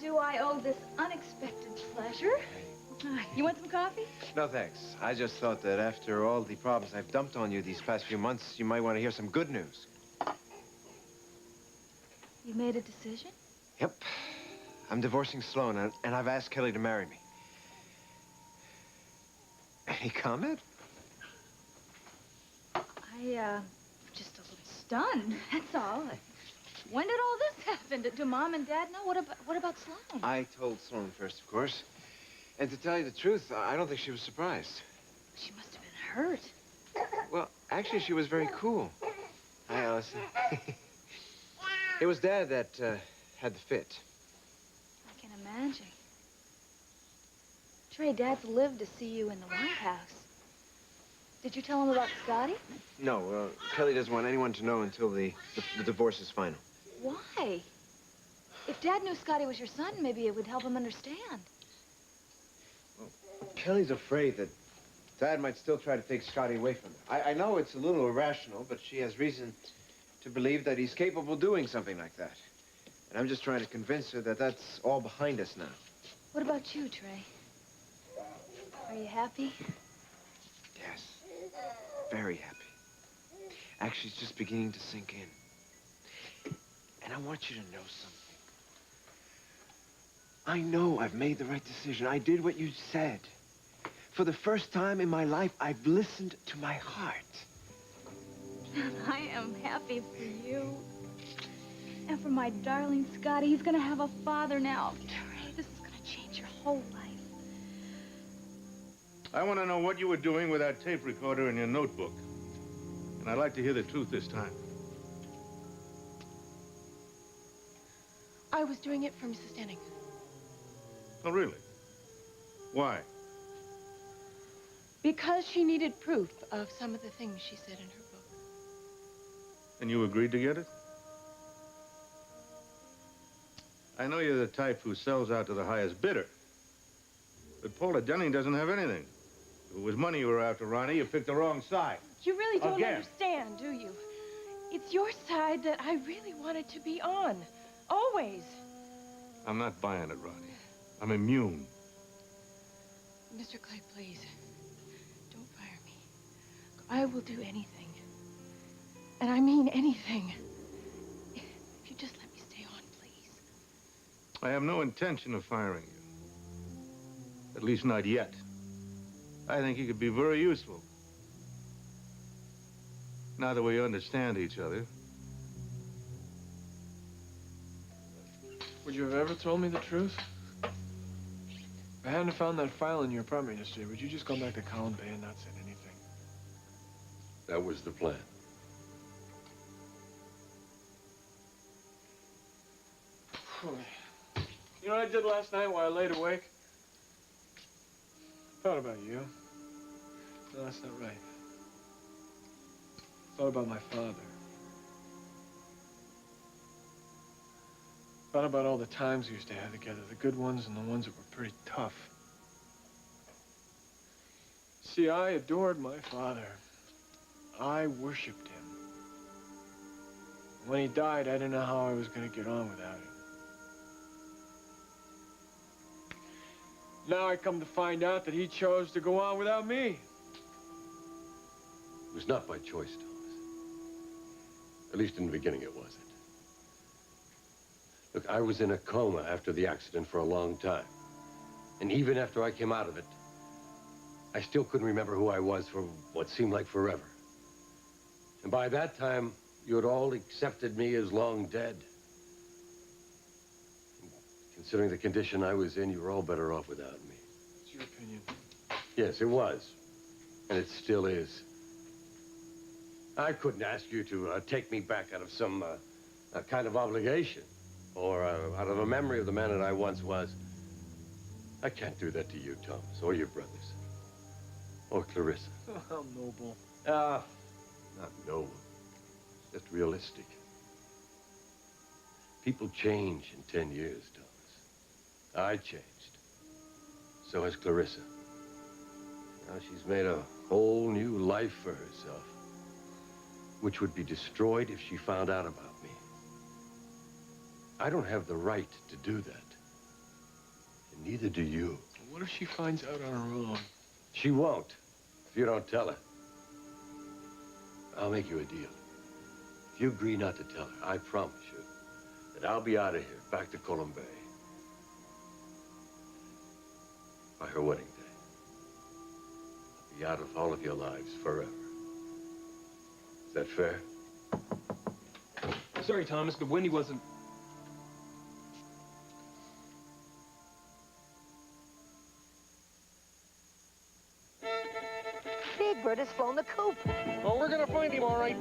do I owe this unexpected pleasure? You want some coffee? No, thanks. I just thought that after all the problems I've dumped on you these past few months, you might want to hear some good news. You made a decision? Yep. I'm divorcing Sloan, and I've asked Kelly to marry me. Any comment? Just a little stunned, that's all. When did all this happen? Do Mom and Dad know? What about Sloan? I told Sloan first, of course. And to tell you the truth, I don't think she was surprised. She must have been hurt. Well, actually, she was very cool. Hi, Allison. It was Dad that had the fit. I can imagine. Trey, Dad's lived to see you in the White House. Did you tell him about Scotty? No, Kelly doesn't want anyone to know until the divorce is final. Why? If Dad knew Scotty was your son, maybe it would help him understand. Well, Kelly's afraid that Dad might still try to take Scotty away from her. I know it's a little irrational, but she has reason to believe that he's capable of doing something like that. And I'm just trying to convince her that that's all behind us now. What about you, Trey? Are you happy? Yes. Very happy. Actually, it's just beginning to sink in. And I want you to know something. I know I've made the right decision. I did what you said. For the first time in my life, I've listened to my heart. I am happy for you. And for my darling Scotty. He's gonna have a father now. Trey, this is gonna change your whole life. I want to know what you were doing with that tape recorder in your notebook. And I'd like to hear the truth this time. I was doing it for Mrs. Denning. Oh, really? Why? Because she needed proof of some of the things she said in her book. And you agreed to get it? I know you're the type who sells out to the highest bidder. But Paula Denning doesn't have anything. If it was money you were after, Ronnie, you picked the wrong side. You really don't Again. understand, do you? It's your side that I really wanted to be on. Always. I'm not buying it, Ronnie. I'm immune. Mr. Clay, please. Don't fire me. I will do anything. And I mean anything. If you just let me stay on, please. I have no intention of firing you. At least not yet. I think you could be very useful. Now that we understand each other. Would you have ever told me the truth? If I hadn't found that file in your apartment yesterday, would you just go back to Colin Bay and not said anything? That was the plan. You know what I did last night while I laid awake? Thought about you. No, that's not right. Thought about my father. Thought about all the times we used to have together, the good ones and the ones that were pretty tough. See, I adored my father. I worshipped him. When he died, I didn't know how I was going to get on without him. Now I come to find out that he chose to go on without me. It was not by choice, Thomas. At least in the beginning it wasn't. Look, I was in a coma after the accident for a long time. And even after I came out of it, I still couldn't remember who I was for what seemed like forever. And by that time, you had all accepted me as long dead. And considering the condition I was in, you were all better off without me. It's your opinion. Yes, it was. And it still is. I couldn't ask you to take me back out of some kind of obligation. Or out of a memory of the man that I once was. I can't do that to you, Thomas, or your brothers. Or Clarissa. Oh, how noble. Not noble. Just realistic. People change in 10 years, Thomas. I changed. So has Clarissa. Now she's made a whole new life for herself, which would be destroyed if she found out about me. I don't have the right to do that. Neither do you. What if she finds out on her own? She won't, if you don't tell her. I'll make you a deal. If you agree not to tell her, I promise you that I'll be out of here, back to Colombe, by her wedding day. I'll be out of all of your lives forever. Is that fair? Sorry, Thomas, but Wendy wasn't... Big Bird has flown the coop. Oh, we're gonna find him, all right,